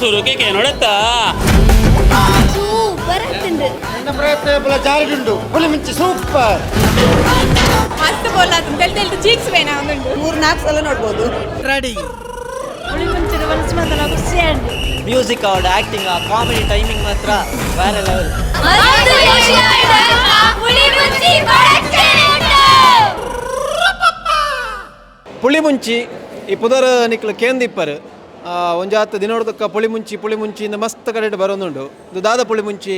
ಸುರುಕೆ ನೋಡುತ್ತಾ ಪ್ರಯತ್ನ ಜಾರಿಗುಂಡು ಪುಲಿಮಿಂಚಿ ಸೂಪರ್ ಮಸ್ತ್ ಬೋಲ್ ಚೀಕ್ಸ್ ಬೇನ ಒಂದುಂಟು 3-4 ಸಲ ನೋಡ್ಬೋದು. ರೆಡಿ ಪುಲಿಮುಂಚಿದ ಮನಸ್ಸು ಮಾತ್ರ ಖುಷಿ ಆಯ್ತು. Music out acting comedy timing ಮಾತ್ರ ಬೇರೆ ಲೆವೆಲ್. ಪುಳಿಮುಂಚಿ ಈ ಪುದರ್ ನಿಕ್ಲು ಕೇಂದಿಪ್ಪರು ಒಂಜಾತ ದಿನೋಡದಕ್ಕ ಪುಳಿಮುಂಚಿಯಿಂದ ಮಸ್ತ್ ಕಡೆ ಬರೋದುಂಡು. ಇದು ದಾದ ಪುಳಿಮುಂಚಿ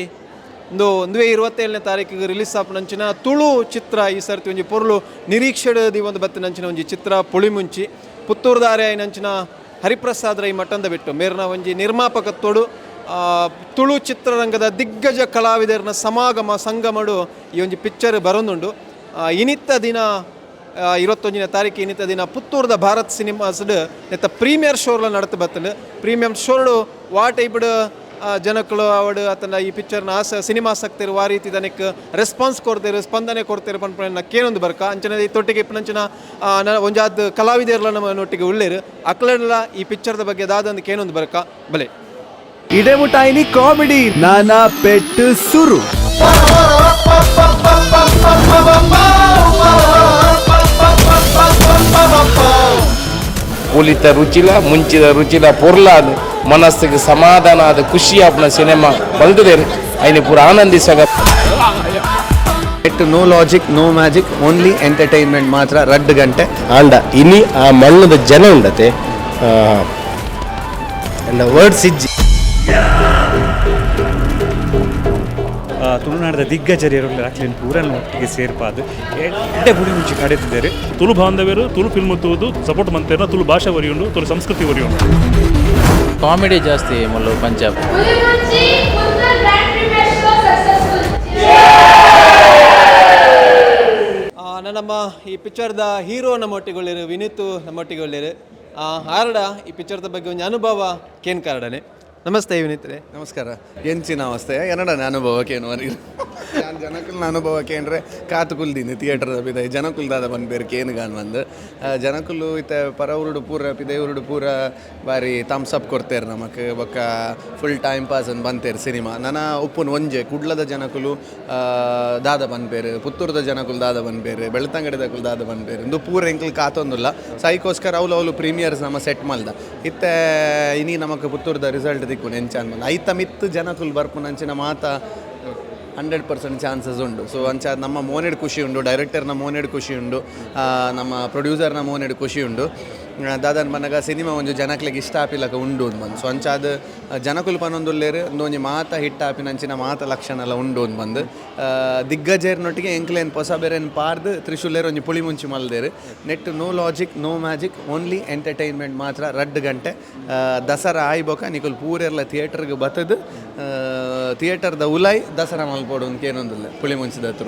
ಒಂದು 2027ನೇ ತಾರೀಕಿಗೆ ರಿಲೀಸ್ ಆಪನಂಚಿನ ತುಳು ಚಿತ್ರ ಈ ಸರ್ತಿ ಒಂಜಿ ಪೊರ್ಲು ನಿರೀಕ್ಷೆಡಿ ಒಂದು ಬತ್ತಿನಂಚಿನ ಒಂಜಿ ಚಿತ್ರ ಪುಳಿಮುಂಚಿ ಪುತ್ತೂರ್ದಾರೆ ಆಯ್ನಂಚಿನ ಹರಿಪ್ರಸಾದ್ ರೈ ಮಟ್ಟಂದಬೆಟ್ಟು ಮೇರ್ನ ಒಂಜಿ ನಿರ್ಮಾಪಕತ್ತೋಡು ತುಳು ಚಿತ್ರರಂಗದ ದಿಗ್ಗಜ ಕಲಾವಿದರನ್ನ ಸಮಾಗಮ ಸಂಗಮಡು ಈ ಒಂಜಿ ಪಿಕ್ಚರ್ ಬರೋದುಂಡು. ಇನಿತ್ತ ದಿನ 21ನೇ ತಾರೀಕು ಇನ್ನಿತ ದಿನ ಪುತ್ತೂರ್ದ ಭಾರತ್ ಸಿನಿಮಾಸ್ಡ್ ನೆತ್ತ ಪ್ರೀಮಿಯರ್ ಶೋರ್ಲ ನಡತು ಬತ್ತಲು. ಪ್ರೀಮಿಯರ್ ಶೋರ್ಡು ವಾಟ್ ಐಬಿಡು ಜನಕ್ಕಳು ಅವಡು ಆತನ ಈ ಪಿಕ್ಚರ್ನ ಸಿನಿಮಾಸಕ್ತಿರು ಆ ರೀತಿ ತನಕ್ಕೆ ರೆಸ್ಪಾನ್ಸ್ ಕೊಡ್ತೀರು ಸ್ಪಂದನೆ ಕೊಡ್ತೀರು ಪನ್ಪನ ಕೇನೊಂದು ಬರ್ಕ ಅಂಚನೆ ಈ ತೊಟ್ಟಿಗೆ ಇಪ್ಪನಂಚಿನ ಒಂಜಾದ ಕಲಾವಿದರ್ಲ ನಮ್ಮ ನೊಟ್ಟಿಗೆ ಉಳ್ಳೇರು ಅಕ್ಲೆಲ್ಲ ಈ ಪಿಕ್ಚರ್ದ ಬಗ್ಗೆ ದಾದಂದು ಕೇನೊಂದು ಬರ್ಕ ಬಲೆ ಇಡೆಮುಟಾಯಿನಿ ಕಾಮಿಡಿ ನಾನಾ ಪೆಟ್ಟು ಸುರು ಪುಲಿತ ರುಚಿಲ ಮುಂಚಿದ ರುಚಿಲ ಪೊರ್ಲಾದ ಮನಸ್ಸಿಗೆ ಸಮಾಧಾನ ಆದ ಖುಷಿ ಆಪನ ಸಿನಿಮಾ ಬಂದಿದೆ ಐನೆ ಪೂರ ಆನಂದಿಸಾಗ. No logic no magic only entertainment ಮಾತ್ರ 2 ಗಂಟೆ ಆಂಡ ಇನಿ ಆ ಮಣ್ಣದ ಜನ ಉಂಡತೆ ವರ್ಡ್ಸ್ ಇಜ್ಜಿ ತುಳುನಾಡದ ದಿಗ್ಗಜರಿಯರು ಅಕ್ಲಿನ ಪೂರನ್ನು ಒಟ್ಟಿಗೆ ಸೇರ್ಪಾದು ಎಡ್ಡೆ ಪುಳಿಮುಂಚಿ ಕಡೆತಿದ್ದಾರೆ. ತುಳು ಬಾಂಧವ್ಯರು ತುಳು ಫಿಲ್ಮ್ ತೂದು ಸಪೋರ್ಟ್ ಮಂತೇನ ತುಳು ಭಾಷೆ ಒರಿಯುಂಡು ತುಳು ಸಂಸ್ಕೃತಿ ಒರಿಯುಂಡು. ಕಾಮಿಡಿ ಜಾಸ್ತಿ ಮಲ್ಲು ಪಂಜಾಬ್. ನಮ್ಮ ಈ ಪಿಕ್ಚರ್ದ ಹೀರೋ ನಮ್ಮೊಟ್ಟಿಗೆ ಒಳ್ಳೆರು ವಿನೀತ್ ನಮ್ಮೊಟ್ಟಿಗೆ ಒಳ್ಳೆರು ಆರಡ ಈ ಪಿಕ್ಚರ್ದ ಬಗ್ಗೆ ಒಂದು ಅನುಭವ ಕೇನ್ ಕಾರಡನೆ. ನಮಸ್ತೆ ವಿನೀತ್ ರೇ. ನಮಸ್ಕಾರ. ಎಂಚಿನ ಅವಸ್ಥೆ ಏನಡನೆ ಅನುಭವಕ್ಕೇನು ಅನಿಲ್ ನಾನು ಜನಕುಲ್ನ ಅನುಭವಕ್ಕೆ ಅಂದರೆ ಕಾತುಕುಲ್ದಿನಿ ಥಿಯೇಟರ್ದ ಪಿದೆ ಜನಕುಲ್ದಾದ ಬಂದ್ಬೇರು ಕೇನು ಗಾನ್ ಬಂದು ಜನಕುಲು ಇತ್ತೆ ಪರ ಉರುಡು ಪೂರ ಪಿದೆ ಉರುಡು ಪೂರ ಬಾರಿ ಥಮ್ಸ್ ಅಪ್ ಕೊಡ್ತೇರು ನಮಕ್ ಬೊಕ್ಕ ಫುಲ್ ಟೈಮ್ ಪಾಸ್ ಅಂತ ಬಂತೇರು ಸಿನಿಮಾ. ನನ್ನ ಉಪ್ಪುನ ಒಂಜೆ ಕುಡ್ಲದ ಜನಕುಲು ದಾದ ಬಂದ್ಬೇರು ಪುತ್ತೂರ್ದ ಜನಕುಲು ದಾದ ಬಂದ್ಬೇರು ಬೆಳ್ತಂಗಡಿದ ಕುಲ್ ದಾದ ಬಂದ್ಬೇರು ಇಂದು ಪೂರ ಎಂಕ್ಲು ಕಾತೊಂದಿಲ್ಲ ಸೈಕೋಸ್ಕರ ಅವಳು ಪ್ರೀಮಿಯರ್ಸ್ ನಮ್ಮ ಸೆಟ್ ಮಲ್ದ ಇತ್ತೆ ಇನಿ ನಮಕ್ ಪುತ್ತೂರ್ದ ರಿಸಲ್ಟ್ ದಿಕ್ಕು ನೆಂಚಾನ್ ಬಂದು ಐತ ಮಿತ್ತು ಜನಕುಲ್ ಬರ್ಪುನಂಚಿನ ಮಾತ 100% ಚಾನ್ಸಸ್ ಉಂಡು. ಸೊ ಅಂಚ ನಮ್ಮ ಮೋನೆಡ್ ಖುಷಿ ಉಂಡು, ಡೈರೆಕ್ಟರ್ನ ಮೋನೆಡ್ ಖುಷಿ ಉಂಡು, ನಮ್ಮ ಪ್ರೊಡ್ಯೂಸರ್ನ ಮೋನೆಡ್ ಖುಷಿ ಉಂಡು. ದಾದನ್ ಮನಗ ಸಿನಿಮಾ ಒಂಜು ಜನಕ್ಲೆಗ್ ಇಷ್ಟ ಆಪಿಲಕ ಉಂಡು ಅಂತ ಬಂದು. ಸೊ ಅಂಚಾದ ಜನಕುಲ್ ಪನೊಂದುಲ್ಲೇರು ಒಂದೊಂಜಿ ಮಾತ ಹಿಟ್ ಆಪಿನಂಚಿನ ಮಾತ ಲಕ್ಷಣ ಎಲ್ಲ ಉಂಡು ಅಂತ ಬಂದು ದಿಗ್ಗಜರ್ನೊಟ್ಟಿಗೆ ಎಂಕ್ಲೇನು ಹೊಸ ಬೇರೆನು ಪಾರ್ದು ತ್ರಿಶೂಲೇರು ಒಂಜಿ ಪುಳಿಮುಂಚಿ ಮಲ್ದೇರು ನೆಟ್ no logic no magic only entertainment ಮಾತ್ರ 2 ಗಂಟೆ. ದಸರಾ ಆಯ್ಬೋಕ ನಿಕುಲ್ ಪೂರೆಲ್ಲ ಥಿಯೇಟರ್ಗೆ ಬತ್ತದು ಥಿಯೇಟರ್ದ ಉಲಾಯ್ ದಸರಾ ಮಲ್ಪೋಡು ಅಂತ ಏನೊಂದಿಲ್ಲ ಪುಳಿಮುಂಚಿದ ಹತ್ರ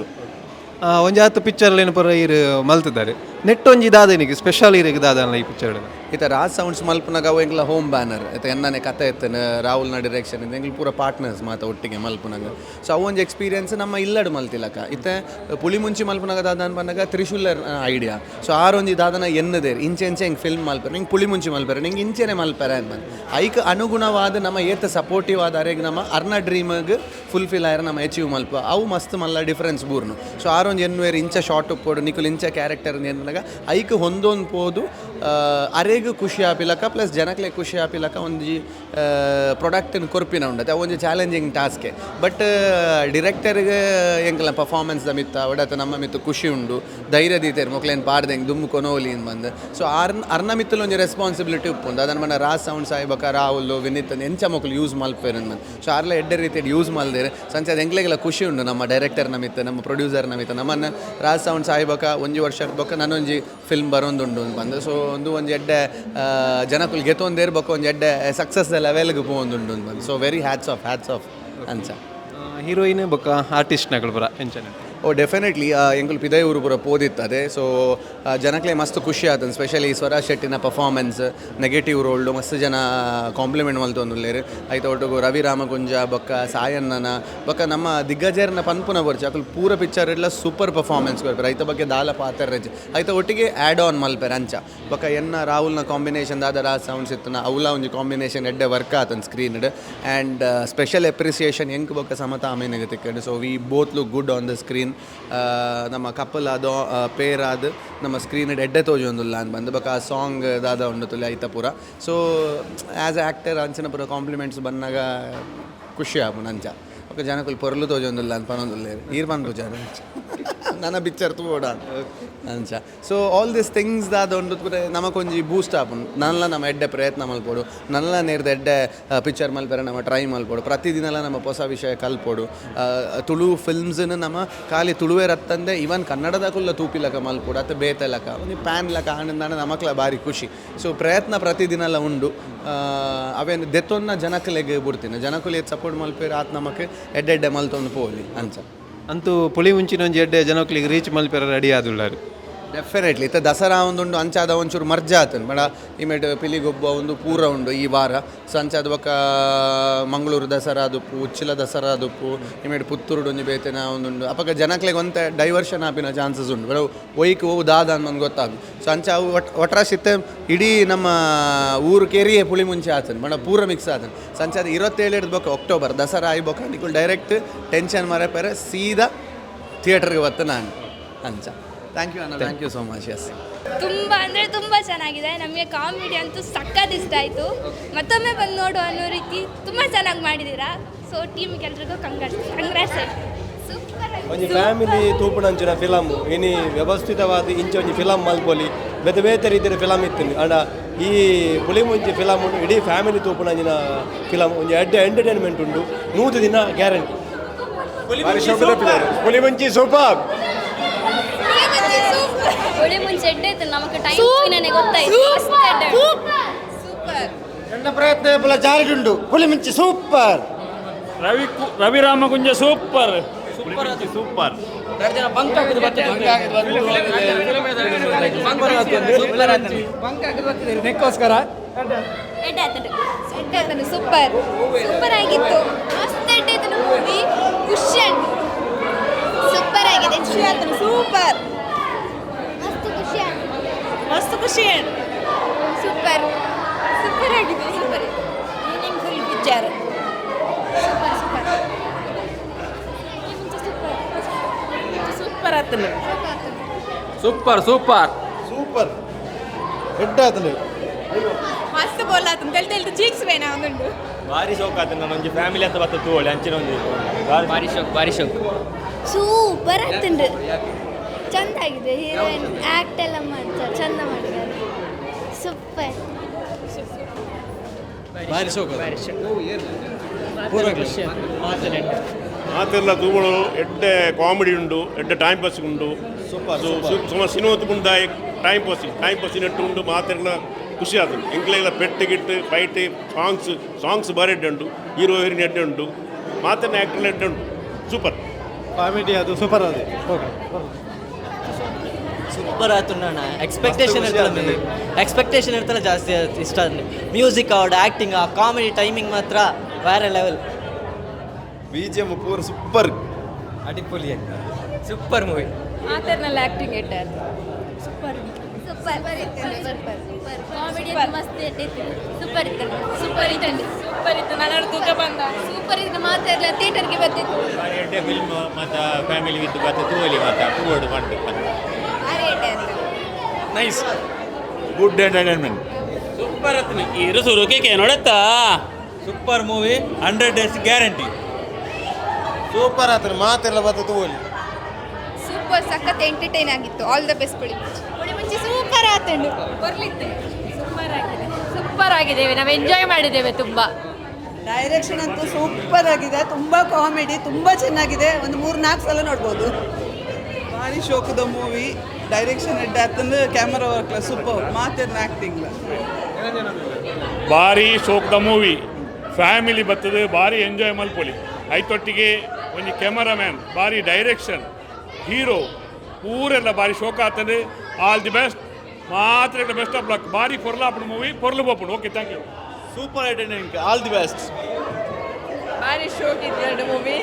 ಒಂಜಾತು ಪಿಕ್ಚರ್లు ಏನು ಪರ ಇರು ಮಲ್ತಿದ್ದಾರೆ ನೆಟ್ ಒಂಜಿ ದಾದನಿಗೆ ಸ್ಪೆಷಲ್ ಇರಿಗೆ ದಾದಲ್ಲ ಈ ಪಿಕ್ಚರ್ ಇತ ರಾಜ್ ಸೌಂಡ್ಸ್ ಮಲ್ಪನಾಗ ಅವು ಎಂಗ್ಲ ಹೋಮ್ ಬ್ಯಾನರ್ ಇತ ಎನ್ನನೆ ಕತೆ ಇತ್ತನ ರಾಹುಲ್ನ ಡಿರೆಕ್ಷನ್ ಇಂದ ಎಂಗ್ಲ ಪೂರ ಪಾರ್ಟ್ನರ್ಸ್ ಮಾತ ಒಟ್ಟಿಗೆ ಮಲ್ಪನಾಗ. ಸೊ ಅವು ಒಂಜಿ ಎಕ್ಸ್ಪೀರಿಯನ್ಸ್ ನಮ್ಮ ಇಲ್ಲಡು ಮಲ್ತಿಲಕ ಇತ್ತ ಪುಳಿಮುಂಚಿ ಮಲ್ಪನಾಗ ದಾದನ್ ಪನ್ನಾಗ ತ್ರಿಶೂಲರ್ ಐಡಿಯಾ. ಸೊ ಆರೊಂಜಿ ದಾದನ ಎನ್ನದೇರು ಇಂಚೆ ಹೆಂಗೆ ಫಿಲ್ಮ್ ಮಲ್ಪರು ನಿಂಗೆ ಪುಳಿಮುಂಚಿ ಮಲ್ಪರು ನಿಂಗೆ ಇಂಚೆನೆ ಮಲ್ಪರ ಅಂತ ಬಂದು ಐಕ್ ಅನುಗುಣವಾದ ನಮ್ಮ ಏತ ಸಪೋರ್ಟಿವ್ ಆದ ಅರೆಗೆ ನಮ್ಮ ಅರ್ನ ಡ್ರೀಮ್ಗೆ ಫುಲ್ಫಿಲ್ ಆಯ್ರ ನಮ್ಮ ಅಚೀವ್ ಮಲ್ಪ ಅವು ಮಸ್ತ್ ಮಲ್ಲ ಡಿಫ್ರೆನ್ಸ್ ಬೂರ್ನು. ಸೊ ಆರೊಂಜಿ ಎನ್ನುವೇರು ಇಂಚ ಶಾರ್ಟ್ ಉಪ್ಪೋಡು ನಿಕುಲ್ ಇಂಚ ಕ್ಯಾರೆಕ್ಟರ್ ಎನ್ನಾಗ ಐಕ್ ಹೊಂದೊಂದು ಪೋದು ಅರೆಗೂ ಖುಷಿ ಆಪಿಲಕ ಪ್ಲಸ್ ಜನಕ್ಲೆ ಖುಷಿ ಆಪಿಲಕ ಒಂಜಿ ಪ್ರೊಡಕ್ಟಿನ ಕೊರ್ಪಿನ ಉಂಡತೆ ಒಂಜಿ ಚಾಲೆಂಜಿಂಗ್ ಟಾಸ್ಕೆ. ಬಟ್ ಡಿರೆಕ್ಟರ್ಗೆ ಎಂಕಲ ಪರ್ಫಾರ್ಮೆನ್ಸ್ದ ಮಿತ್ತ ಒಡತ ನಮ್ಮ ಮಿತ್ತು ಖುಷಿ ಉಂಡು ಧೈರ್ಯ ದೀತೇರು ಮೊಕ್ಲೇನು ಪಾರ್ದೆಂಗೆ ದುಮ್ಮು ಕೊನೋಲಿ ಅಂತ ಬಂದು. ಸೊ ಅರ್ನ ಮಿತ್ತಲು ಒಂಜಿ ರೆಸ್ಪಾನ್ಸಿಬಿಲಿಟಿ ಉಪ್ಪುಂಡು ಅದನ್ನು ಮನ ರಾಜ್ ಸೌಂಡ್ಸ್ ಆಯ್ಬಕ ರಾಹುಲ್ ವಿನೀತ್ ಎಂಚ ಮಕ್ಕಳು ಯೂಸ್ ಮಲ್ಪೇರು ಅಂತ. ಸೊ ಆರ್ಲ ಎಡ್ಡೆ ರೀತಿ ಯೂಸ್ ಮಲ್ದೇರು ಸಂಚೆ ಅದು ಎಂಗ್ಲೆಗೆಲ್ಲ ಖುಷಿ ಉಂಡು ನಮ್ಮ ಡೈರೆಕ್ಟರ್ನ ಮಿತ್ತ ನಮ್ಮ ಪ್ರೊಡ್ಯೂಸರ್ನ ಮಿತ್ತ ನಮ್ಮನ್ನು ರಾಜ್ ಸೌಂಡ್ಸ್ ಆಯ್ಬಕ ಒಂಜಿ ವರ್ಷದ ಬೊಕ್ಕ ನಾನೊಂಜಿ ಫಿಲ್ಮ್ ಬರೋದುಂಡು ಅಂತ ಬಂದು. ಸೊ ಒಂದು ಎಡ್ಡೆ ಜನಕುಲ್ ಗೆತ್ತೊಂದೇರ್ಬೇಕು ಒಂದು ಎಡ್ಡೆ ಸಕ್ಸಸ್ ಲೆವೆಲ್ಗೆ ಹೋಗುದುಂಡು ಅಂತ ಬಂದು. ಸೊ ವೆರಿ ಹ್ಯಾಟ್ಸ್ ಆಫ್ ಅಂಚ ಹೀರೋಯಿನ್ ಬೊಕ್ಕ ಆರ್ಟಿಸ್ಟ್ನಗಳು ಬರ ಎಂಚನೆ ಓ ಡೆಫಿನೆಟ್ಲಿ ಎಂಕುಲು ಪಿದೈ ಊರು ಪೂರ ಪೋದಿತ್ತದೆ. ಸೊ ಜನಕ್ಲೆ ಮಸ್ತ್ ಖುಷಿ ಆತಂದು, ಸ್ಪೆಷಲಿ ಸ್ವರಾಜ್ ಶೆಟ್ಟಿನ ಪರ್ಫಾರ್ಮೆನ್ಸ್ ನೆಗೆಟಿವ್ ರೋಲ್ಡು ಮಸ್ತ್ ಜನ ಕಾಂಪ್ಲಿಮೆಂಟ್ ಮಲ್ತೊಂದುಲ್ಲೇರು. ಐತ ಒಟ್ಟಿಗೆ ರವಿ ರಾಮಗುಂಜ ಬೊಕ್ಕ ಸಾಯಣ್ಣನ ಬೊಕ್ಕ ನಮ್ಮ ದಿಗ್ಗಜರ್ನ ಪನ್ಪುನ ಬರ್ಚಿ ಅಕುಲು ಪೂರ ಪಿಕ್ಚರ್ ಎಲ್ಲ ಸೂಪರ್ ಪರ್ಫಾರ್ಮೆನ್ಸ್ ಕೊಡ್ತಾರೆ. ಐತ ಬಗ್ಗೆ ದಾಲ ಪಾತ್ರ ರಜ್ ಐತ ಒಟ್ಟಿಗೆ ಆ್ಯಡ್ ಆನ್ ಮಲ್ಪೆರ್ ಅಂಚ ಬೊಕ್ಕ ಎನ್ನ ರಾಹುಲ್ನ ಕಾಂಬಿನೇಷನ್ ದಾದ ರಾಜ್ ಸೌಂಡ್ಸ್ ಇತ್ತನ ಅವಲ ಒಂಜಿ ಕಾಂಬಿನೇಷನ್ ಎಡ್ಡೆ ವರ್ಕ್ ಆತನ್ ಸ್ಕ್ರೀನ್ಡ್. ಆ್ಯಂಡ್ ಸ್ಪೆಷಲ್ ಅಪ್ರಿಸಿಯೇಷನ್ ಎಂಕ್ ಬೊಕ್ಕ ಸಮತ ಆಮೇನಿಗೆ ತಿಕ್ಕಂಡು. So we both look good on the screen. ನಮ್ಮ ಕಪಲ್ ಅದು ಪೇರ್ ಆದ ನಮ್ಮ ಸ್ಕ್ರೀನ್ ಎಡ್ಡೆ ತೋಜೊಂದುಲ್ಲ ಅಂತ ಬಂದು ಬೊಕ್ಕ ಆ ಸಾಂಗ್ ದಾದ ಉಂಡು ತುಲೆ ಐತ ಪೂರ. ಸೊ ಆ್ಯಸ್ ಎ ಆ್ಯಕ್ಟರ್ ಅಂಚಿನ ಪೂರ ಕಾಂಪ್ಲಿಮೆಂಟ್ಸ್ ಬಂದಾಗ ಖುಷಿ ಆಪುಂಡು ಅಂಚ. ఒక జనకులు పొరలు తోజొందుల్లా అని పనొందులేరు ఈరు పనుకుంటారు ನನ್ನ ಪಿಕ್ಚರ್ ತೂಡ ಅಂಚ. ಸೊ ಆಲ್ ದಿಸ್ ಥಿಂಗ್ಸ್ ದಾದ ಉಂಡು ನಮಕೊಂಜಿ ಬೂಸ್ಟ್ ಆಪುಂಡು. ನಲ್ಲ ನಮ್ಮ ಎಡ್ಡೆ ಪ್ರಯತ್ನ ಮಲ್ಪೋಡು, ನಲ್ಲ ನೇರ್ದ ಎಡ್ಡೆ ಪಿಕ್ಚರ್ ಮಲ್ಪೆರೆ ನಮ್ಮ ಟ್ರೈ ಮಲ್ಪೋಡು, ಪ್ರತಿದಿನಲ್ಲ ನಮ್ಮ ಹೊಸ ವಿಷಯ ಕಲ್ಪೋಡು. ತುಳು ಫಿಲ್ಮ್ಸನ್ನು ನಮ್ಮ ಖಾಲಿ ತುಳುವೆ ರತ್ತಂದೆ ಇವನ್ ಕನ್ನಡದಕುಲ್ಲ ತೂಪಿಲಕ ಮಲ್ಪೋಡು ಅತ್ತ ಬೇತೆಲಕ ಒಂದು ಪ್ಯಾನ್ ಲಕ ಆನಂದಾನ ನಮಕ್ಲ ಭಾರಿ ಖುಷಿ. ಸೊ ಪ್ರಯತ್ನ ಪ್ರತಿದಿನಲ್ಲ ಉಂಡು. ಅವೇನು ದೆತ್ತೊನ್ನ ಜನಕಲೆಗೆ ಬಿಡ್ತೀನಿ, ಜನಕುಲಿ ಸಪೋರ್ಟ್ ಮಲ್ಪೇರು ಆತ ನಮಕ್ಕೆ ಎಡ್ಡೆಡ್ಡೆ ಮಲ್ತೊಂದು ಪೋಲಿ ಅಂಚ. ಅಂತೂ ಪುಳಿಮುಂಚಿನ ಒಂಜಿ ಎಡ್ಡೆ ಜನಕ್ಲಿಗೆ ರೀಚ್ ಮಲ್ಪೆರ ರೆಡಿ ಆದುಳ್ಳಾರು. ಡೆಫಿನೆಟ್ಲಿ ಇತ್ತ ದಸರಾ ಒಂದುಂಡು ಅಂಚಾದ ಒಂಚೂರು ಮರ್ಜ ಆತನು ಬೇಡ ಇಮೇಟ್ ಪಿಲಿಗೊಬ್ಬ ಒಂದು ಪೂರ ಉಂಡು ಈ ವಾರ. ಸೊ ಅಂಚಾದ ಬೊಕ್ಕ ಮಂಗಳೂರು ದಸರಾ ದುಪ್ಪು, ಉಚ್ಚಿಲ ದಸರಾ ದುಪ್ಪು, ಇಮೇಟ್ ಪುತ್ತೂರು ಒಂಜಿ ಬೇತೆನ ಒಂದುಂಡು ಅಪಕ ಜನಕ್ಲೆಗೆ ಒಂತೆ ಡೈವರ್ಷನ್ ಆಪಿನ ಚಾನ್ಸಸ್ ಉಂಡು. ಬೇಡ ಒಯ್ಕ್ ಹೋವು ದಾದ ಅನ್ನೊಂದು ಗೊತ್ತಾಗು. ಸೊ ಅಂಚ ಅವು ಒಟ್ರಾಶಿತ್ತೆ ಇಡೀ ನಮ್ಮ ಊರು ಕೆರಿಯೇ ಪುಳಿಮುಂಚಿ ಆತನು ಬೇಡ ಪೂರ ಮಿಕ್ಸ್ ಆತನು. ಸೊ ಅಂಚಾದ 27 ಬೊಕ್ಕ ಅಕ್ಟೋಬರ್ ದಸರಾ ಆಗಿ ಬೊಕ್ಕ ನಿಕುಲ್ ಡೈರೆಕ್ಟ್ ಟೆನ್ಷನ್ ಮರೆಪೆರೆ ಸೀದಾ ಥಿಯೇಟರ್ಗೆ ಬತ್ತ ನಾನು ಅಂಚ. ಥ್ಯಾಂಕ್ ಯು ಅಣ್ಣ, thank you so much. Yes ತುಂಬ ಅಂದರೆ ತುಂಬ ಚೆನ್ನಾಗಿದೆ. ನಮಗೆ ಕಾಮಿಡಿ ಅಂತೂ ಸಖತ್ ಇಷ್ಟ ಆಯಿತು. ಮತ್ತೊಮ್ಮೆ ಬಂದು ನೋಡು ಅನ್ನೋ ರೀತಿ ತುಂಬ ಚೆನ್ನಾಗಿ ಮಾಡಿದ್ದೀರಾ. ಸೊ ಟೀಮಿಗೆ ಎಲ್ರಿಗೂ ಕಂಗ್ರಾಟ್ಸ್. ಸೂಪರ್ ಒಂಜಿ ಫ್ಯಾಮಿಲಿ ತೂಪುನಂಚಿನ ಫಿಲಮ್ ಇನಿ ವ್ಯವಸ್ಥಿತವಾದ ಇಂಚ ಒಂಜಿ ಫಿಲಮ್ ಮಲ್ಪೊಲಿ ಬೇತೆ ಬೇತೆ ರೀತಿಯ ಫಿಲಮ್ ಇತ್ತು ಅಂಡ ಈ ಪುಳಿಮುಂಚಿ ಫಿಲಮ್ ಇಡೀ ಫ್ಯಾಮಿಲಿ ತೂಪುನಂಚಿನ ಫಿಲಮ್ ಒಂಜಿ ಎಡ್ಡೆ ಎಂಟರ್ಟೈನ್ಮೆಂಟ್ ಉಂಡು 100 ದಿನ ಗ್ಯಾರಂಟಿ. ಪುಳಿಮುಂಚಿ ಸೂಪರ್. ಪುಳಿಮುಂಚಿ ಎಡ್ಡೆ ನಮಗೆ ಟೈಮ್ ಗೊತ್ತಾಯ್ತು. ಸೂಪರ್. ನನ್ನ ಪ್ರಯತ್ನ ಬಲ ಜಾರಿಗುಂಡು ಪುಲಿಮಿಂಚಿ ಸೂಪರ್. ರವಿ ರಾಮಗುಂಜ ಸೂಪರ್ ಸೂಪರ್. ನೆಕ್ಕೋಸ್ಕರ ಸೂಪರ್ ಸೂಪರ್ ಆಗಿತ್ತು. ಮಸ್ತ್ ಎಡ್ಡೆ ಮೂವಿ. ಖುಷಿ ಆಯ್ತು. ಸೂಪರ್ ಆಗಿದೆ. ಖುಷಿ ಆಯ್ತು. ಸೂಪರ್ ಮಸ್ತ್ ಖುಷಿ ಆಯ್ತು. ಸೂಪರ್ ಸೂಪರ್ ಆಗಿದೆ. Super meaningful picture. ಸೂಪರ್ ಆಯ್ತು. ಸೂಪರ್ ಸೂಪರ್ ಸೂಪರ್ ಹೆಡ್ ಆತನು ಮಸ್ತ್ ಬೋಲಾತು ತೆಲ್ದು ಚೀಕ್ಸ್ ಬೇನ ಒಂದುಂಡು ಭಾರಿ ಶೋಕ್ ಆಯ್ತು. ನಾನು ಒಂಜಿ ಫ್ಯಾಮಿಲಿ ಅಂತ ಬತ್ತ ತೋಳಿ ಅಂಚಿನ ಒಂದು ಭಾರಿ ಶೋಕ್. ಸೂಪರ್ ಆಯ್ತುಂಡು. ಚಂದ ಆಗಿದೆ. ಹೀರೋಯಿನ್ ಆ್ಯಕ್ಟ್ ಎಲ್ಲ ಮಾಡ್ತಾರೆ, ಚಂದ ಮಾಡಿದ್ದಾರೆ. ಸೂಪರ್ ಭಾರಿ ಶೋಕ ಮಾತೆಲ್ಲ ತೂಗಳು ಎಡ್ಡೆ ಕಾಮಿಡಿ ಉಂಡು, ಎಡ್ಡೆ ಟೈಮ್ ಪಾಸ್ ಉಂಡು. ಸಿನಿಮಾ ತುಮುಂದ ಟೈಮ್ ಪಾಸ್ ನೆಟ್ಟು ಉಂಡು. ಮಾತೆಲ್ಲ ಖುಷಿ ಆದನು. ಎಂಕ್ಲೆಲ್ಲ ಪೆಟ್ಟು ಗಿಟ್ಟು ಫೈಟ್ ಸಾಂಗ್ಸ್ ಬಾರಿ ಎಡ್ಡೆ ಉಂಡು. ಹೀರೋ ಹೀರೋಯಿನ್ ಎಡ್ಡೆ ಉಂಡು. ಮಾತೆಲ್ಲ ಆ್ಯಕ್ಟರ್ ಎಡ್ಡೆ ಉಂಡು. ಸೂಪರ್ ಕಾಮಿಡಿ ಅದು ಸೂಪರ್ ಅದು. ಸೂಪರ್ ಆಯ್ತು ಅಣ್ಣ. ಎಕ್ಸ್ಪೆಕ್ಟೇಷನ್ ಇರ್ತಲ್ಲ ಜಾಸ್ತಿ ಇಷ್ಟ ಅಂದರೆ ಮ್ಯೂಸಿಕ್ ಅವ್ರ ಆ್ಯಕ್ಟಿಂಗ್ ಆ ಕಾಮಿಡಿ ಟೈಮಿಂಗ್ ಮಾತ್ರ ಬೇರೆ ಲೆವೆಲ್. BGM ಪೂರ ಸೂಪರ್ ಅಡಿಪೊಲಿ ಸೂಪರ್ ಮೂವಿ. ಮಾತರ್ನಲ್ಲಿ ಆ್ಯಕ್ಟಿಂಗ್ ಇಟ್ಟಾರೆ. ಸೂಪರ್ ಸೂಪರ್ ಸೂಪರ್ ಕಾಮಿಡಿ ಮಸ್ತ್ ಇತ್ತು. ಸೂಪರ್ ಇತ್ತು. ಸೂಪರ್ ಇತ್ತು. ಸೂಪರ್ ಇತ್ತು. ನನ್ನ ತೂಕ ಬಂದ ಸೂಪರ್ ಇತ್ತು. ಮಾತೆಲ್ಲ ಥಿಯೇಟರ್ಗೆ ಬರ್ತಿತ್ತು. ಎಡ್ಡೆ ಫಿಲ್ಮ್ ಮತ್ತು ಫ್ಯಾಮಿಲಿ ವಿತ್ ಮತ್ತು ತೂವಲಿ ಮತ್ತು ಟೂವರ್ಡ್ ಮಾಡಬೇಕು. Nice good entertainment. ಸೂಪರ್ ಆಯ್ತು. ಇರು ಸುರು ಕೇಕೆ ನೋಡತ್ತಾ. Super movie 100 days guarantee. Super ಆತನು ಮಾತೆಲ್ಲ ಬತ್ತ ತೂವಲಿ. ಸೂಪರ್ ಸಖತ್ ಎಂಟರ್ಟೈನ್ ಆಗಿತ್ತು. All the best. Pulimunchi super ಆತಂಡು ಬರ್ಲಿತ್ತು. ಸೂಪರ್ ಆಗಿದ್ದೇವೆ. ನಾವು ಎಂಜಾಯ್ ಮಾಡಿದ್ದೇವೆ ತುಂಬ. ಡೈರೆಕ್ಷನ್ ಅಂತೂ ಸೂಪರ್ ಆಗಿದೆ. ತುಂಬ ಕಾಮಿಡಿ ತುಂಬ ಚೆನ್ನಾಗಿದೆ. ಒಂದು 3-4 ಸಲ ನೋಡ್ಬೋದು. ಭಾರಿ ಶೋಕದ ಮೂವಿ. ಡೈರೆಕ್ಷನ್ ಎಡ್ಡ ಆತಂದು ಕ್ಯಾಮರಾ ವರ್ಕ್ ಸೂಪರ್. ಮಾತೇನು ಆ್ಯಕ್ಟಿಂಗ್ ಭಾರಿ ಶೋಕದ ಮೂವಿ. ಫ್ಯಾಮಿಲಿ ಬರ್ತದೆ, ಭಾರಿ ಎಂಜಾಯ್ ಮಲ್ಪೊಲಿ. ಐತೊಟ್ಟಿಗೆ ಒಂದು ಕ್ಯಾಮರಾಮ್ಯಾನ್ ಭಾರಿ ಡೈರೆಕ್ಷನ್ ಹೀರೋ ಪೂರೆಲ್ಲ ಭಾರಿ ಶೋಕ ಆಗ್ತದೆ. ಆಲ್ ದಿ ಬೆಸ್ಟ್, ಮಾತ್ರ ಬೆಸ್ಟ್ ಆಫ್ ಲಕ್. ಭಾರಿ ಪೊರ್ಲಾಪುಣ ಮೂವಿ, ಪೊರ್ಲು ಬೋಪುಣ. Okay, thank you. Super attending, all the best. ಭಾರಿ ಶೋಕ್ ಇತ್ತು ಮೂವಿ.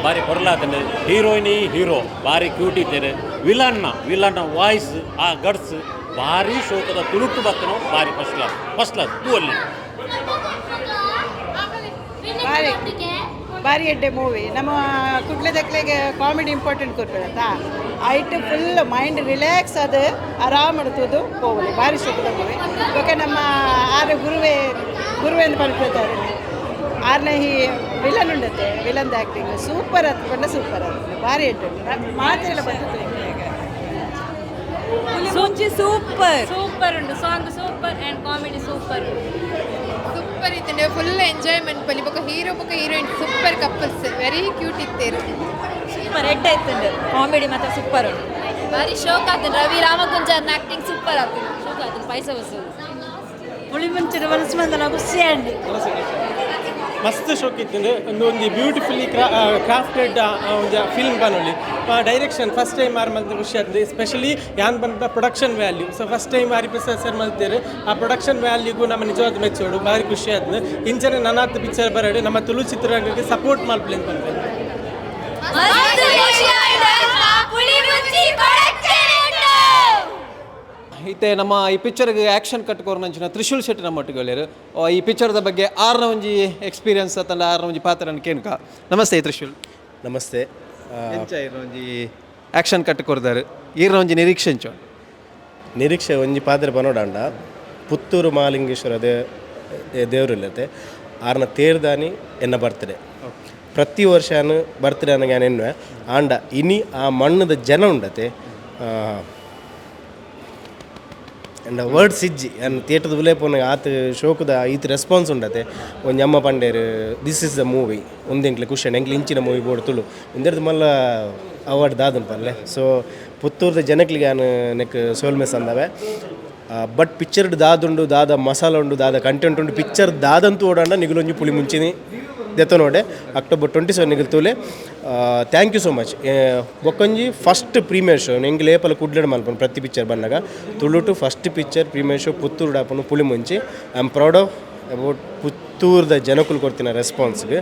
ಭಾರಿ ಪೊರ್ಲಾತಂಡೆ. ಹೀರೋಯಿನಿ ಹೀರೋ ಭಾರಿ ಕ್ಯೂಟ್ ಇದ್ದೇನೆ. ವಿಲನ್ನ ವಾಯ್ಸ್ ಆ ಗಡ್ಸ್ ಭಾರಿ ಶೋಕದ ತುಳುಟು ಬತ್ತನೋ ಭಾರಿ ಫಸ್ಟ್ ಕ್ಲಾಸ್ ಅಲ್ಲಿ ಭಾರಿ ಎಡ್ಡೆ ಮೂವಿ. ನಮ್ಮ ಕುಡ್ಲೆದಕ್ಲೆಗೆ ಕಾಮಿಡಿ ಇಂಪಾರ್ಟೆಂಟ್ ಕೊಡ್ಬೇಕಂತ ಐಟ್ ಫುಲ್ ಮೈಂಡ್ ರಿಲ್ಯಾಕ್ಸ್ ಅದು ಆರಾಮ್ ಮಾಡ್ತದ್ದು ಹೋಗಲಿ. ಭಾರಿ ಶೋಕದ ಮೂವಿ. ಇವಾಗ ನಮ್ಮ ಆರು ಗುರುವೇ ಅಂತ ಪಡ್ಕೊಳ್ತಾರೆ. ಆರನೇ ಈ ವಿಲನ್ ಉಂಡತ್ತೆ, ವಿಲನ್ದ ಆ್ಯಕ್ಟಿಂಗ್ ಸೂಪರ್ ಹತ್ಕೊಂಡ ಸೂಪರ್ ಅದು ಭಾರಿ ಎಡ್ಡೆ ಮಾತೆಲ್ಲ ಬಂದಿತ್ತು. ಮುಂಚೆ ಸೂಪರ್ ಉಂಟು. Song super and comedy super ಇತ್ತು. ಫುಲ್ ಎಂಜಾಯ್ಮೆಂಟ್ ಪಲ್ಲಿ ಬೊಕ್ಕ ಹೀರೋ ಬೊಕ್ಕ heroine super couples very cute ಇತ್ತೇರು. ಸೂಪರ್ ಎಡ್ಡ ಇತ್ತು. ಕಾಮಿಡಿ ಮಾತ್ರ ಸೂಪರ್ ಉಂಟು. ಭಾರಿ ಶೋಕ್ ಆಗ್ತದೆ. ರವಿ ರಾಮಗುಂಜಾರ್ನ ಆ್ಯಕ್ಟಿಂಗ್ ಸೂಪರ್ ಆಗ್ತದೆ. ಶೋಕ್ ಆಗ್ತದೆ. ಪೈಸ ವಸೂಲು ಪುಳಿಮುಂಚಿನ ಮನಸ್ಸು ಬಂದಲ್ಲ ಖುಷಿ ಅಂಡಿ. ಮಸ್ತ್ ಶೋಕ್ ಇತ್ತು. ಒಂದು ಬ್ಯೂಟಿಫುಲ್ಲಿ ಕ್ರಾಫ್ಟೆಡ್ ಒಂದು ಫಿಲ್ಮ್ ಬನ್ನೊಳ್ಳಿ. ಡೈರೆಕ್ಷನ್ ಫಸ್ಟ್ ಟೈಮ್ ಆರು ಮಲ್ತ ಖುಷಿ ಆಗ್ತದೆ. ಎಸ್ಪೆಷಲಿ ಯಾನ್ ಬಂದ production value. So first time Hariprasad sir ಮಲ್ತೇರು. ಆ ಪ್ರೊಡಕ್ಷನ್ ವ್ಯಾಲ್ಯೂಗೂ ನಮ್ಮ ನಿಜವಾದ ಮೆಚ್ಚೋಡು ಭಾರಿ ಖುಷಿ ಆಗ್ತದೆ. ಇಂಚನೆ ನನ್ನತ್ತು ಪಿಕ್ಚರ್ ಬರೋಡು ನಮ್ಮ ತುಳು ಚಿತ್ರರಂಗಕ್ಕೆ ಸಪೋರ್ಟ್ ಮಾಡ್ಲಿ ಅಂತ ಬಂದ್ರೆ ಈತೆ ನಮ್ಮ ಈ ಪಿಕ್ಚರ್ಗೆ ಆ್ಯಕ್ಷನ್ ಕಟ್ಕೋರ್ನಂಚಿನ ತ್ರಿಶೂಲ್ ಶೆಟ್ಟಿ ನಮ್ಮೊಟ್ಟಿಗೆ ಹೇಳಿರು. ಈ ಪಿಕ್ಚರ್ದ ಬಗ್ಗೆ ಆರ್ನ ಒಂಜಿ ಎಕ್ಸ್ಪೀರಿಯನ್ಸ್ ಅತ್ತಲ್ಲ ಆರ್ನ ಒಂಜಿ ಪಾತ್ರ ಕೇನ್ಕ. ನಮಸ್ತೆ ತ್ರಿಶೂಲ್. ನಮಸ್ತೆ. ಎಂಚ ಒಂಜಿ ಆ್ಯಕ್ಷನ್ ಕಟ್ಕೋರ್ದಾರು ಈರ್ನ ಒಂಜಿ ನಿರೀಕ್ಷೆ ಒಂಜಿ ಪಾತ್ರ ಬನೋಡಾಂಡ ಪುತ್ತೂರು ಮಹಾಲಿಂಗೇಶ್ವರ ದೇವರಿಲ್ಲತೆ ಆರ್ನ ತೇರ್ದಾನಿ ಎನ್ನ ಬರ್ತಡೆ. ಪ್ರತಿ ವರ್ಷನೂ ಬರ್ತಡೆ ನನಗೆ ನಾನು ಎನ್ನುವೆ ಆಂಡ ಇನಿ ಆ ಮಣ್ಣದ ಜನ ಉಂಡತೆ ಅಂಡ್ ವರ್ಡ್ಸ್ ಇಜ್ಜಿ ಅನ್ನು ಥಿಯೇಟರ್ದ ಉಲೇಪನ ಆತ ಶೋಕದ ಈತ ರೆಸ್ಪಾನ್ಸ್ ಉಂಡತೆ ಒಂದು ಅಮ್ಮ ಪಂಡೇರು ದಿಸ್ ಇಸ್ ದ ಮೂವಿ ಒಂದಿಂಕ್ಲೆ ಖುಷಿ ಎಂಕ್ಲೆ ಇಂಚಿನ ಮೂವಿ ಬೋರ್ಡ್ ತುಳು ಇಂದರ್ದು ಮಲ್ಲ ಅವಾರ್ಡ್ ದಾದನ್ ಪಲ್ಲೆ. ಸೊ ಪುತ್ತೂರ್ದ ಜನಕ್ಲಿಗೆ ನಾನು ನೆಕ್ ಸೋಲ್ಮೆಸ್ ಅಂದವೆ. ಬಟ್ ಪಿಕ್ಚರ್ಡ್ ದಾದುಂಡು ದಾದ ಮಸಾಲ ಉಂಡು ದಾದ ಕಂಟೆಂಟ್ ಉಂಡು ಪಿಕ್ಚರ್ ದಾದಂತೂ ಓಡಾಂಡ ನಿಗುಲೊಂಜಿ ಪುಳಿ ಮುಂಚಿನಿ ದೆತ್ತ ನೋಡೆ ಅಕ್ಟೋಬರ್ 27 ನಿಗಲ್ತೂಲೆ. Thank you so much. ಬೊಕ್ಕೊಂಜಿ ಫಸ್ಟ್ ಪ್ರೀಮಿಯರ್ ಶೋ ಎಂಗೆ ಲೇಪಲ ಕುಡ್ಲಡ್ ಮಲ್ಪನು ಪ್ರತಿ ಪಿಕ್ಚರ್ ಬಂದಾಗ ತುಳುಟು first picture premiere show Puttur ಡಾಪನು Pulimunchi. I am proud of about ಪುತ್ತೂರ್ದ ಜನಕ್ಕೂ ಕೊಡ್ತೀನಿ ರೆಸ್ಪಾನ್ಸ್ಗೆ.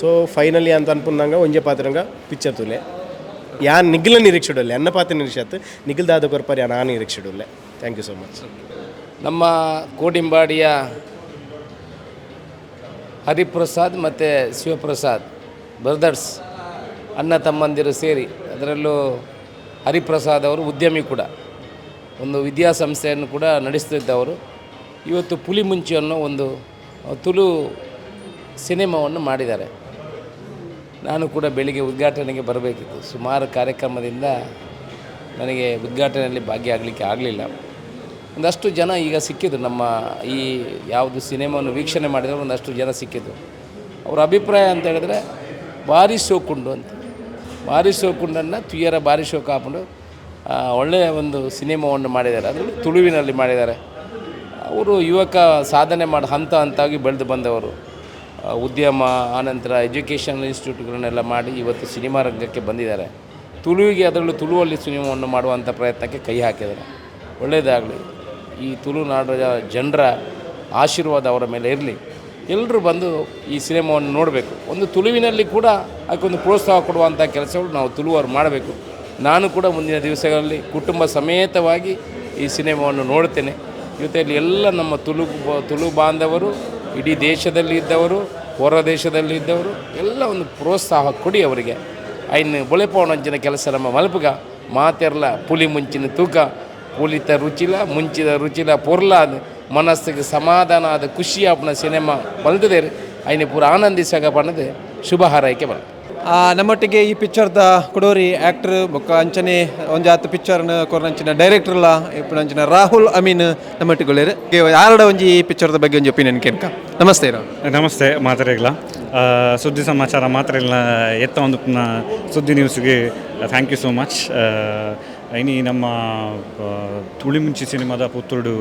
ಸೊ ಫೈನಲಿ ಅಂತ ಅನ್ಪುಂದಂಗೆ ಒಂಜೆ ಪಾತ್ರಂಗ ಪಿಕ್ಚರ್ ತುಲೆ ಯಾನ್ ನಿಗಿಲ ನಿರೀಕ್ಷೆಡಲ್ಲೆ ಅನ್ನ ಪಾತ್ರ ನಿರೀಕ್ಷೆ ನಿಗಿಲ್ದಾದ ಕೊರ್ಪರ್ ಯಾನ್ ಆ ನಿರೀಕ್ಷೆಡಲ್ಲೆ. Thank you so much. ನಮ್ಮ ಕೋಡಿಂಬಾಡಿಯ ಹರಿಪ್ರಸಾದ್ ಮತ್ತು ಶಿವಪ್ರಸಾದ್ ಬ್ರದರ್ಸ್ ಅಣ್ಣ ತಮ್ಮಂದಿರು ಸೇರಿ, ಅದರಲ್ಲೂ ಹರಿಪ್ರಸಾದ್ ಅವರು ಉದ್ಯಮಿ ಕೂಡ, ಒಂದು ವಿದ್ಯಾಸಂಸ್ಥೆಯನ್ನು ಕೂಡ ನಡೆಸ್ತಿದ್ದವರು. ಇವತ್ತು ಪುಲಿಮುಂಚಿ ಅನ್ನೋ ಒಂದು ತುಳು ಸಿನಿಮಾವನ್ನು ಮಾಡಿದ್ದಾರೆ. ನಾನು ಕೂಡ ಬೆಳಿಗ್ಗೆ ಉದ್ಘಾಟನೆಗೆ ಬರಬೇಕಿತ್ತು. ಸುಮಾರು ಕಾರ್ಯಕ್ರಮದಿಂದ ನನಗೆ ಉದ್ಘಾಟನೆಯಲ್ಲಿ ಭಾಗಿಯಾಗಲಿಕ್ಕೆ ಆಗಲಿಲ್ಲ. ಒಂದಷ್ಟು ಜನ ಈಗ ಸಿಕ್ಕಿದ್ರು. ನಮ್ಮ ಈ ಯಾವುದು ಸಿನಿಮಾವನ್ನು ವೀಕ್ಷಣೆ ಮಾಡಿದರೆ ಒಂದಷ್ಟು ಜನ ಸಿಕ್ಕಿದ್ರು. ಅವರ ಅಭಿಪ್ರಾಯ ಅಂತ ಹೇಳಿದ್ರೆ ಭಾರಿ ಶೋಕುಂಡು ಅಂತ. ಭಾರಿ ಶೋಕುಂಡನ್ನು ತುಯ್ಯರ ಭಾರಿ ಶೋಕ ಹಾಕೊಂಡು ಒಳ್ಳೆಯ ಒಂದು ಸಿನಿಮಾವನ್ನು ಮಾಡಿದ್ದಾರೆ. ಅದರಲ್ಲಿ ತುಳುವಿನಲ್ಲಿ ಮಾಡಿದ್ದಾರೆ. ಅವರು ಯುವಕ ಸಾಧನೆ ಮಾಡಿ ಹಂತ ಹಂತವಾಗಿ ಬೆಳೆದು ಬಂದವರು. ಉದ್ಯಮ ಆನಂತರ ಎಜುಕೇಷನ್ ಇನ್ಸ್ಟಿಟ್ಯೂಟ್ಗಳನ್ನೆಲ್ಲ ಮಾಡಿ ಇವತ್ತು ಸಿನಿಮಾ ರಂಗಕ್ಕೆ ಬಂದಿದ್ದಾರೆ. ತುಳುವಿಗೆ ಅದರಲ್ಲೂ ತುಳುವಲ್ಲಿ ಸಿನಿಮಾವನ್ನು ಮಾಡುವಂಥ ಪ್ರಯತ್ನಕ್ಕೆ ಕೈ ಹಾಕಿದ್ದಾರೆ. ಒಳ್ಳೆಯದಾಗಲಿ. ಈ ತುಳುನಾಡಿನ ಜನರ ಆಶೀರ್ವಾದ ಅವರ ಮೇಲೆ ಇರಲಿ. ಎಲ್ಲರೂ ಬಂದು ಈ ಸಿನಿಮಾವನ್ನು ನೋಡಬೇಕು. ಒಂದು ತುಳುವಿನಲ್ಲಿ ಕೂಡ ಅದಕ್ಕೊಂದು ಪ್ರೋತ್ಸಾಹ ಕೊಡುವಂಥ ಕೆಲಸಗಳು ನಾವು ತುಳುವರು ಮಾಡಬೇಕು. ನಾನು ಕೂಡ ಮುಂದಿನ ದಿವಸಗಳಲ್ಲಿ ಕುಟುಂಬ ಸಮೇತವಾಗಿ ಈ ಸಿನಿಮಾವನ್ನು ನೋಡ್ತೇನೆ. ಜೊತೆಯಲ್ಲಿ ಎಲ್ಲ ನಮ್ಮ ತುಳು ಬಾಂಧವರು, ಇಡೀ ದೇಶದಲ್ಲಿ ಇದ್ದವರು, ಹೊರ ದೇಶದಲ್ಲಿ ಇದ್ದವರು ಎಲ್ಲ ಒಂದು ಪ್ರೋತ್ಸಾಹ ಕೊಡಿ ಅವರಿಗೆ. ಐನು ಬೊಳೆಪವನಂಚಿನ ಕೆಲಸ ನಮ್ಮ ಮಲ್ಪಗ ಮಾತೆರ್ಲ ಪುಲಿ ಮುಂಚಿನ ತೂಕ ಪುಲಿತ ರುಚಿಲ ಮುಂಚಿದ ರುಚಿಲ ಪೊರ್ಲಾದ ಮನಸ್ಸಿಗೆ ಸಮಾಧಾನ ಆದ ಖುಷಿ ಆಪಣ ಸಿನಿಮಾ ಬಲ್ತದೇರು ಐನೆ ಪೂರ ಆನಂದಿಸಾಗ ಪಣದೆ ಶುಭ ಹಾರೈಕೆ ಬರ. ನಮ್ಮೊಟ್ಟಿಗೆ ಈ ಪಿಕ್ಚರ್ದ ಕೊಡೋರಿ ಆ್ಯಕ್ಟ್ರ್ ಬೊಕ್ಕ ಅಂಚನೆ ಒಂದು ಹತ್ತು ಪಿಕ್ಚರ್ನ ಕೊರಂಚಿನ ಡೈರೆಕ್ಟರ್ಲ ఇప్పుడు ಅಂಚಿನ ರಾಹುಲ್ ಅಮೀನ್ ನಮ್ಮೊಟ್ಟಿಗೊಳ್ಳೆರು ಯಾರಡ ಒಂಜಿ ಈ ಪಿಕ್ಚರ್ದ ಬಗ್ಗೆ ಒಂಜಿ ಒಪಿನಿಯನ್ ಕೇನ್ಕ. ನಮಸ್ತೆ ನಮಸ್ತೆ ಮಾತಾಡಿಲ್ಲ ಸುದ್ದಿ ಸಮಾಚಾರ ಮಾತ್ರ ಇಲ್ಲ ಎತ್ತ ಒಂದು ಸುದ್ದಿ ನ್ಯೂಸ್ಗೆ ಥ್ಯಾಂಕ್ ಯು ಸೋ ಮಚ್. ಇನಿ ನಮ್ಮ ತುಳಿಮುಂಚಿ ಸಿನಿಮಾದ ಪುತ್ತೂರು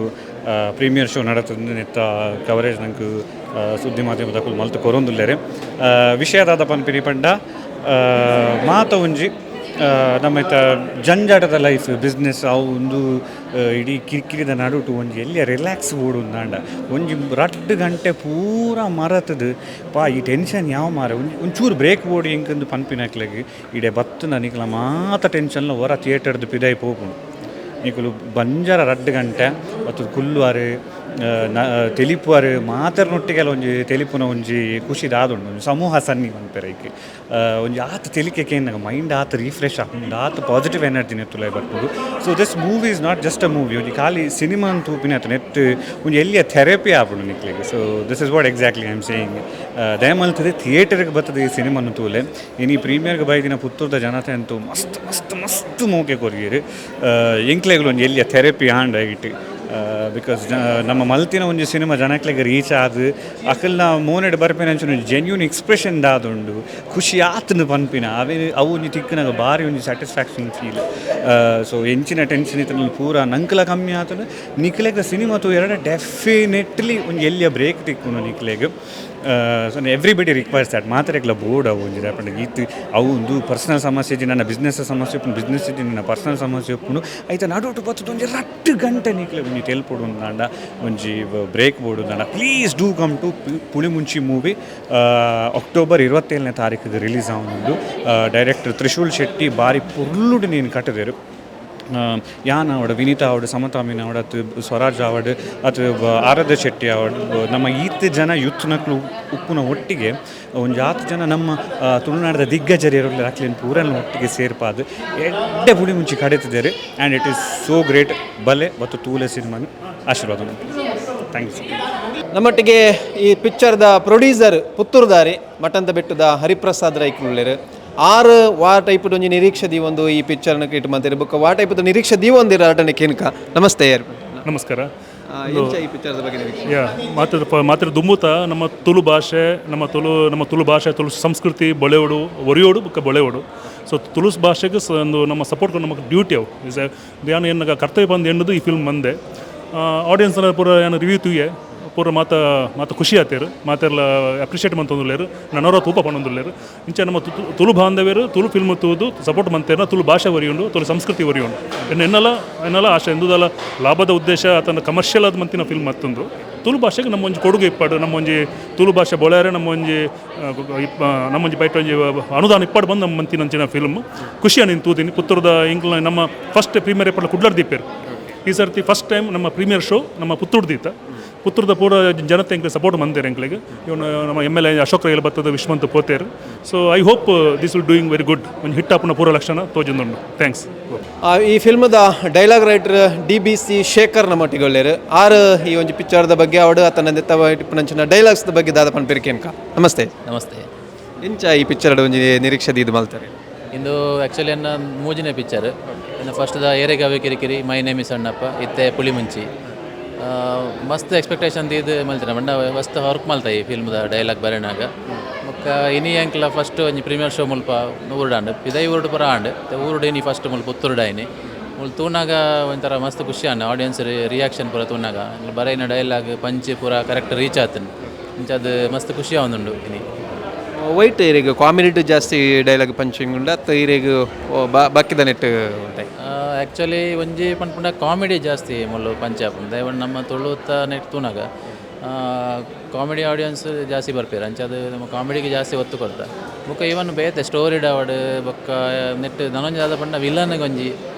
ಪ್ರೀಮಿಯರ್ ಶೋ ನಡತದೆ ನೆತ್ತ ಕವರೇಜ್ ನಂಗೆ ಸುದ್ದಿ ಮಾಧ್ಯಮದ ಮಲ್ತು ಕೊರೊಂದುಲ್ಲೇರೆ ವಿಷಯದಾದ ಪನ್ಪಿರಿ ಪಂಡ ಮಾತ ಒಂಜಿ ನಮ್ಮ ಜಂಜಾಟದ ಲೈಫ್ ಬಿಸ್ನೆಸ್ ಅವು ಒಂದು ಇಡೀ ಕಿರಿಕಿರಿದ ನಡುಟು ಒಂಜಿ ಎಲ್ಲಿಯ ರಿಲ್ಯಾಕ್ಸ್ ಬೋಡು ಅಂಡ ಒಂಜಿ 2 ಗಂಟೆ ಪೂರ ಮರತದು ಪಾ ಈ ಟೆನ್ಷನ್ ಯಾವ ಮಾರ ಒಂಚೂರು ಬ್ರೇಕ್ ಬೋರ್ಡ್ ಹೆಂಗೆ ಪನ್ಪಿನಕ್ಲಾಗಿ ಇಡೇ ಬತ್ತು ನಿಕ್ಲ ಮಾತ ಟೆನ್ಷನ್ಲ ಹೊರ ಥಿಯೇಟರ್ದು ಪಿದಾಯಿ ಹೋಗ್ಬೋದು ನಿಕಲು ಬಂಜಾರ 2 ಗಂಟೆ ಮತ್ತು ಕುಲ್ಲುವಾರು ತೆಲಿಪುವಾರು ಮಾತರ್ನೊಟ್ಟಿಗೆಲ್ಲ ಒಂಜಿ ತೆಲಿಪುನ ಒಂಜಿ ಖುಷಿದಾದುಂಡು ಒಂಜಿ ಸಮೂಹ ಸನ್ನಿ ಮನ್ಪೆರೈಕೆ ಒಂಜಿ ಆತ ತೆಲಿಕೆ ಏನಾಗ ಮೈಂಡ್ ಆತ ರಿಫ್ರೆಶ್ ಆಪುಂಡು ಆತ ಪಾಸಿಟಿವ್ ಎನರ್ಜಿ ನೆತ್ತುಲ ಬರ್ಬೋದು so this movie is not just a movie ಒಂಜಿ ಖಾಲಿ ಸಿನಿಮಾ ಅಂತ ತೂಪಿನ ನೆಟ್ ಒಂಜಿ ಎಲ್ಲಿಯ ಥೆರಪಿ ಆಪುಂಡು ನಿಕ್ಲಿಗೆ so this is what exactly I am saying ದಯಮಲ್ತದೆ ಥಿಯೇಟರ್ಗೆ ಬರ್ತದೆ ಈ ಸಿನಿಮಾನು ತೂಲೆ ಇನ್ನು ಈ ಪ್ರೀಮಿಯರ್ಗೆ ಬೈದಿನ ಪುತ್ತೂರ್ದ ಜನತೆ ಅಂತೂ ಮಸ್ತ್ ಮಸ್ತ್ ಮಸ್ತ್ ಮೂಕೆ ಕೊರಿಯರು ಎಂಕ್ಲೆಗಳು ಒಂದು ಎಲ್ಲಿಯ ಥೆರಪಿ ಆಂಡ್ ಆಗಿಟ್ಟು ಬಿಕಾಸ್ ನಮ್ಮ ಮಲ್ತಿನ ಒಂಜಿ ಸಿನಿಮಾ ಜನಕ್ಲೆಗೆ ರೀಚ್ ಆದು ಅಕಲ್ನ ಮೋನೆಡ್ ಬರ್ಪೇನೆ ಅಂಚೆ ಜೆನ್ಯೂನ್ ಎಕ್ಸ್ಪ್ರೆಷನ್ ದಾದುಂಡು ಖುಷಿ ಆತನು ಪನ್ಪಿನ ಅವು ಒಂಜಿ ತಿಕ್ಕನಾಗ ಭಾರಿ ಒಂಜಿ ಸ್ಯಾಟಿಸ್ಫ್ಯಾಕ್ಷನ್ ಫೀಲ್ ಸೊ ಎಂಚಿನ ಟೆನ್ಷನ್ ಇತ್ತನಲ್ಲಿ ಪೂರ ನಂಕಲ ಕಮ್ಮಿ ಆತನು ನಿಕ್ಲೆಗೆ ಸಿನಿಮಾ ತೂ ಎರಡು ಡೆಫಿನೆಟ್ಲಿ ಒಂಜಿ ಎಲ್ಲಿಯ ಬ್ರೇಕ್ ತಿಕ್ಕುನು ನಿಕ್ಲೆಗೆ ಸೊ ಎವ್ರಿಬಡಿ ರಿಕ್ವೈರ್ಸ್ ದ್ಯಾಟ್ ಮಾತಾಡಕ್ಲ ಬೋರ್ಡ್ ಅವು ಒಂಜಿ ದಾಪಂಡ ಗೀತು ಅವು ಒಂದು ಪರ್ಸನಲ್ ಸಮಸ್ಯೆ ಇದ್ದು ನನ್ನ ಬಿಸ್ನೆಸ್ ಸಮಸ್ಯೆ ಉಪ್ಪುಂಡು ಬಿಸ್ನೆಸ್ ಇದ್ದು ನನ್ನ ಪರ್ಸನಲ್ ಸಮಸ್ಯೆ ಉಪ್ಪುಂಡು ಆಯ್ತು ನಡುಟು ಬತ್ತದು ಒಂಜಿ 2 ಗಂಟೆ ನಿಕ್ಲೆ ಒಂಜಿ ತೆಲ್ಪೊಡು ಉಂದಾಂಡ ಒಂಜಿ ಬ್ರೇಕ್ ಬೋರ್ಡ್ ಉಂದಾಂಡ please do come to Pulimunchi movie October 27ನೇ ತಾರೀಕಿಗೆ ರಿಲೀಸ್ ಆಗುಂಡು ಡೈರೆಕ್ಟರ್ ತ್ರಿಶೂಲ್ ಶೆಟ್ಟಿ ಬಾರಿ ಪುರ್ಲುಡು ನೀನು ಕಟ್ಟದೇರು ಯಾನ್ ಆವಡ್ ವಿನೀತಾ ಆವಡ್ ಸಮತಾ ಅಮೀನ್ ಆವಡ್ ಅತ್ ಸ್ವರಾಜ್ ಆವಡ್ ಅತ್ ಆರಾಧ್ಯ ಶೆಟ್ಟಿ ಆವಡ್ ನಮ್ಮ ಈತ್ ಜನ ಯೂತ್ ನಕ್ಲು ಉಪ್ಪುನ ಒಟ್ಟಿಗೆ ಒಂದು 10 ಜನ ನಮ್ಮ ತುಳುನಾಡದ ದಿಗ್ಗಜರಿಯರಲ್ಲಿ ಹಾಕ್ಲಿನ ಪೂರನ್ನು ಒಟ್ಟಿಗೆ ಸೇರ್ಪಾದು ಎಡ್ಡೆ ಪುಳಿ ಮುಂಚೆ ಕಡೆತಿದ್ದಾರೆ and it is so great ಬಲೆ ಮತ್ತು ತೂಲೆ ಸಿನಿಮಾನು ಆಶೀರ್ವಾದ ಥ್ಯಾಂಕ್ ಯು. ನಮ್ಮೊಟ್ಟಿಗೆ ಈ ಪಿಕ್ಚರ್ದ ಪ್ರೊಡ್ಯೂಸರ್ ಪುತ್ತೂರ್ದಾರಿ ಮಟಂತಬೆಟ್ಟುದ ಹರಿಪ್ರಸಾದ್ ರೈ ಕುಳ್ಳೇರು ಆರು ವಾ ಟೈಪುಡು ಒಂಜಿ ನಿರೀಕ್ಷೆ ದೀವೊಂದು ಈ ಪಿಕ್ಚರ್ನ ಕ್ರಿಯೇಟ್ ಮಾಡ್ತಾರೆ ಬುಕ್ ವಾ ಟೈಪುದ ನಿರೀಕ್ಷೆ ದೀವೊಂದಿರ ಆಟನೆ ಕೇನ್ಕ ನಮಸ್ತೆ ಯಾರು ನಮಸ್ಕಾರ. ಈ ಪಿಕ್ಚರ್ದ ಬಗ್ಗೆ ನಿರೀಕ್ಷೆ ಮಾತ್ರ ದುಂಬುತ ನಮ್ಮ ತುಳು ಭಾಷೆ ನಮ್ಮ ತುಳು ಭಾಷೆ ತುಳು ಸಂಸ್ಕೃತಿ ಬೊಳೆವಡು ಒರಿಯೋಡು ಬುಕ್ಕ ಬೊಳೆವಡು ಸೊ ತುಳು ಭಾಷೆಗೆ ಒಂದು ನಮ್ಮ ಸಪೋರ್ಟ್ ನಮಗೆ ಡ್ಯೂಟಿ ಅವು ಏನು ಏನಾಗ ಕರ್ತವ್ಯ ಬಂದು ಎನ್ನೋದು ಈ ಫಿಲ್ಮ್ ಬಂದೆ ಆಡಿಯನ್ಸ್ ಪೂರ ಏನು ರಿವ್ಯೂ ತೂಯೆ ಪೂರ ಮಾತ ಖುಷಿ ಆತೇರು ಮಾತೆಲ್ಲ ಅಪ್ರಿಷಿಯೇಟ್ ಮಂತೊಂದುಲ್ಲೇರು ನನ್ನವರ ತೂಪ ಪಣ್ಣೊಂದುಲ್ಲೇರು ಇಂಚ ನಮ್ಮ ತುಳು ಬಾಂಧವ್ಯರು ತುಳು ಫಿಲ್ಮ್ ತೂದು ಸಪೋರ್ಟ್ ಮಂತೇರ ತುಳು ಭಾಷೆ ಒರಿಯುಂಡು ತುಳು ಸಂಸ್ಕೃತಿ ಒರಿಯುಂಡು ಎನ್ನೆಲ್ಲ ಆಶೆ ಎಂದುದಲ್ಲ ಲಾಭದ ಉದ್ದೇಶ ಅಥವಾ ಕಮರ್ಷಿಯಲ್ ಆದ ಮಂತಿನ ಫಿಲ್ಮ್ ಮತ್ತೊಂದು ತುಳು ಭಾಷೆಗೆ ನಮ್ಮ ಒಂಜಿ ಕೊಡುಗೆ ಇಪ್ಪಾಡು ನಮ್ಮ ಒಂಜಿ ತುಳು ಭಾಷೆ ಬೊಳ್ಯಾರೆ ನಮ್ಮ ಒಂಜಿ ಬೈಟ್ ಒಂಜಿ ಅನುದಾನ ಇಪ್ಪಾಡು ಬಂದು ನಮ್ಮ ಮಂತಿನಂಚಿನ ಫಿಲ್ಮ್ ಖುಷಿಯ ನೀನು ತೂತೀನಿ ಪುತ್ತೂರದ ಇಂಗ್ಲ ನಮ್ಮ ಫಸ್ಟ್ ಪ್ರೀಮಿಯರ್ ಇಪ್ಪಡು ಕುಡ್ಲರ್ ದೀಪೇರು ಈ ಸರ್ತಿ ಫಸ್ಟ್ ಟೈಮ್ ನಮ್ಮ ಪ್ರೀಮಿಯರ್ ಶೋ ನಮ್ಮ ಪುತ್ತೂರ್ದೀತ ಪುತ್ತೂರ್ದ ಪೂರ ಜನತೆ ಎಂಕ್ಲೆ ಸಪೋರ್ಟ್ ಮಂತೇರು ಎಂಕ್ಲೆಗೆ ಇವನು ನಮ್ಮ MLA ಅಶೋಕ್ ರೈ ಬತ್ತದ ವಿಶ್ವಂತ ಪೋತೇರು so I hope this will doing very good ಒಂದು ಹಿಟ್ ಆಪುನ ಪೂರ ಲಕ್ಷಣ ತೋಜೊಂದುಂಡು ಥ್ಯಾಂಕ್ಸ್. ಈ ಫಿಲ್ಮದ ಡೈಲಾಗ್ ರೈಟರ್ DBC ಶೇಖರ್ ನಮ್ಮೊಟ್ಟಿಗೆ ಒಳ್ಳೆಯರು ಆರು ಈ ಒಂದು ಪಿಕ್ಚರ್ದ ಬಗ್ಗೆ ಅವಡು ಆತನ ನಂಚಿನ ಡೈಲಾಗ್ಸ್ದ ಬಗ್ಗೆ ದಾದ ಪನ್ಪೇರಿಕೆನ್ಕ ನಮಸ್ತೆ. ನಮಸ್ತೆ. ಇಂಚ ಈ ಪಿಕ್ಚರ್ಡ್ ಒಂಜಿ ನಿರೀಕ್ಷೆ ಇದು ಮಲ್ತಾರೆ ಇಂದು ಆ್ಯಕ್ಚುಲಿ ನನ್ನ ಮೂಜಿನ ಪಿಕ್ಚರ್ ಇನ್ನು ಫಸ್ಟ್ದ ಏರೆಗಾವೆ ಕಿರಿಕಿರಿ ಮೈ ನೇಮ್ ಇಸ್ ಅಣ್ಣಪ್ಪ ಇತ್ತೆ ಪುಳಿಮುಂಚಿ ಮಸ್ತ್ ಎಕ್ಸ್ಪೆಕ್ಟೇಷನ್ ಇದು ಮಲ್ತಿನ ಬಣ್ಣ ಮಸ್ತ್ ವರ್ಕ್ ಮಲ್ತಾಯಿ ಈ ಫಿಲ್ಮ್ದ ಡೈಲಾಗ್ ಬರೋಣಾಗ ಬೊಕ್ಕ ಇನಿ ಅಂಕ್ಲ ಫಸ್ಟ್ ಒಂಜಿ ಪ್ರೀಮಿಯರ್ ಶೋ ಮುಲ್ಪ ಊರುಡಾಂಡು ಪಿದೈ ಊರುಡು ಪರ ಆಂಡು ಊರುಡು ಇನಿ ಫಸ್ಟ್ ಮುಲ್ಪ ಪುತ್ತೂರುಡಾಯಿನಿ ಮುಲ್ ತೂನಾಗ ಒಂಥರ ಮಸ್ತ್ ಖುಷಿ ಆಂಡು ಆಡಿಯನ್ಸ್ ರಿಯಾಕ್ಷನ್ ಪೂರ ತೂನಾಗ ಬರೈನ ಡೈಲಾಗ್ ಪಂಚ್ ಪೂರ ಕರೆಕ್ಟ್ ರೀಚ್ ಆತನು ಇಂಚದು ಮಸ್ತ್ ಖುಷಿ ಆವೊಂದುಂಡು ಇನಿ ವೈಟ್ ಇರಿಗೆ ಕಾಮಿಡಿ ಜಾಸ್ತಿ ಡೈಲಾಗ್ ಪಂಚಿಂಗ್ ಉಂಡು ಅತ್ತ ಇರಿಗೆ ಬಾಕಿದ ನೆಟ್ ಉಂಟಾಯಿ ಆ್ಯಕ್ಚುಲಿ ಒಂಜಿ ಪನ್ಪುಂಡ ಕಾಮಿಡಿ ಜಾಸ್ತಿ ಮುಳ್ಳು ಪಂಚಾಪುಂಡು ದಯವಿಟ್ಟು ನಮ್ಮ ತುಳುತ್ತ ನೆಟ್ ತೂನಾಗ ಕಾಮಿಡಿ ಆಡಿಯನ್ಸ್ ಜಾಸ್ತಿ ಬರ್ಪೇರು ಅಂಚದು ನಮ್ಮ ಕಾಮಿಡಿಗೆ ಜಾಸ್ತಿ ಒತ್ತು ಕೊಡ್ತಾ ಬೊಕ್ಕ ಇವನ್ ಬೇತೆ ಸ್ಟೋರಿ ಡಾವಡ್ ಬೊಕ್ಕ ನೆಟ್ ನನೊಂಜಿ ಆದ ಪಂಡ ವಿಲನ್ಗೆ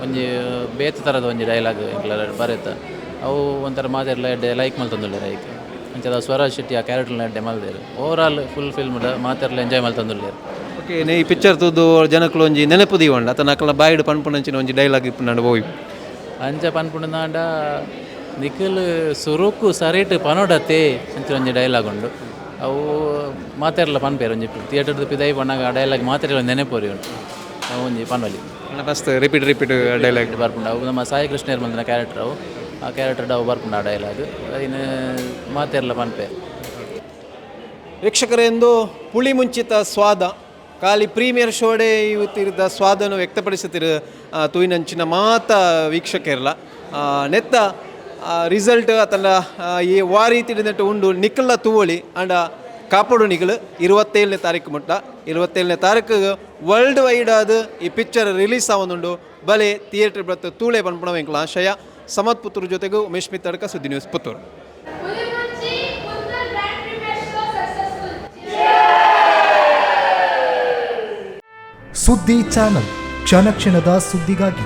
ಒಂಜಿ ಬೇತೆ ಥರದ ಒಂಜಿ ಡೈಲಾಗ್ ಎಂಕ್ಲ ಬರೆತ ಅವು ಒಂಥರ ಮಾತೆಲ್ಲ ಎಡ್ಡೆ ಲೈಕ್ ಮಲ್ತಂದುಲ್ಲೆ ಲೈಕ್ ಅಂಚದ ಸ್ವರಾಜ್ ಶೆಟ್ಟಿ ಆ ಕ್ಯಾರೆಕ್ಟರ್ನ ಎಡ್ಡೆ ಮಲ್ದೇರು ಓವರಾಲ್ ಫುಲ್ ಫಿಲ್ಮ್ದ ಮಾತೆಲ್ಲ ಎಂಜಾಯ್ ಮಲ್ತಂದುಲ್ಲೇರು. ಓಕೆ ಈ ಪಿಕ್ಚರ್ ತೂದು ಜನಕ್ಕಲು ಒಂಜಿ ನೆನಪು ದೀವಂಡ ಅತ್ತ ನಕಲ ಬಾಯಿಡು ಪನ್ಪುಣಂಚಿನ ಒಂಜಿ ಡೈಲಾಗ್ ಇಪ್ಪುಂಡು ಹೋಯ್ ಅಂಚ ಪನ್ಪುಂಡಾಂಡ ನಿಖಿಲ್ ಸುರುಕು ಸರಿಟ್ ಪನೋಡತೆ ಅಂಚಿನ ಒಂಜಿ ಡೈಲಾಗ್ ಉಂಡು ಅವು ಮಾತೆರ್ಲ ಪನ್ಪೇರು ಒಂಜಿ ಥಿಯೇಟರ್ದು ಪಿದೈ ಪಣ್ಣಾಗ ಆ ಡೈಲಾಗ್ ಮಾತೆರ್ಲ ನೆನಪೋರಿ ಉಂಟು ಅವು ಒಂಜಿ ಪನ್ವಲಿ ಫಸ್ಟ್ ರಿಪೀಟ್ ಡೈಲಾಗ್ ಬರ್ಪುಂಡು ಅವು ನಮ್ಮ ಸಾಯಿ ಕೃಷ್ಣೇರ್ ಮಂದಿನ ಕ್ಯಾರೆಕ್ಟರ್ ಅವು ಆ ಕ್ಯಾರೆಕ್ಟರ್ ಅವು ಬರ್ಪುಂಡು ಆ ಡೈಲಾಗ್ ಇನ್ನು ಮಾತೆರ್ಲ ಪನ್ಪೇರು. ವೀಕ್ಷಕರೆಂದು ಪುಳಿ ಮುಂಚಿತ ಸ್ವಾದ ಖಾಲಿ ಪ್ರೀಮಿಯರ್ ಶೋಡೆ ಇವತ್ತಿರದ ಸ್ವಾದನ್ನು ವ್ಯಕ್ತಪಡಿಸುತ್ತಿರು ತೂಯಿನಂಚಿನ ಮಾತ ವೀಕ್ಷಕರಿಲ್ಲ ನೆತ್ತ ರಿಸಲ್ಟ್ ಅತಲ್ಲ ಈ ವಾ ರೀತಿ ನೆಟ್ಟು ಉಂಡು ನಿಕ್ಕಲ್ಲ ತೂವಳಿ ಅಂಡ ಕಾಪಾಡು ನಿಗಳು 27ನೇ ತಾರೀಕು ಮುಟ್ಟ 27ನೇ ತಾರೀಕು ವರ್ಲ್ಡ್ ವೈಡ್ ಆದ ಈ ಪಿಕ್ಚರ್ ರಿಲೀಸ್ ಆವೊಂದುಂಡು ಬಲೆ ಥಿಯೇಟರ್ ಬತ್ತ ತೂಳೆ ಬಂದ್ಪಣ ಎಂಕ್ಲ ಆಶಯ. ಸಮತ್ ಪುತ್ತೂರು ಜೊತೆಗೂ ಉಮೇಶ್ ಮಿತ್ತಡ್ಕ ಸುದ್ದಿ ನ್ಯೂಸ್ ಪುತ್ತೂರು. ಸುದ್ದಿ ಚಾನಲ್ ಕ್ಷಣ ಕ್ಷಣದ ಸುದ್ದಿಗಾಗಿ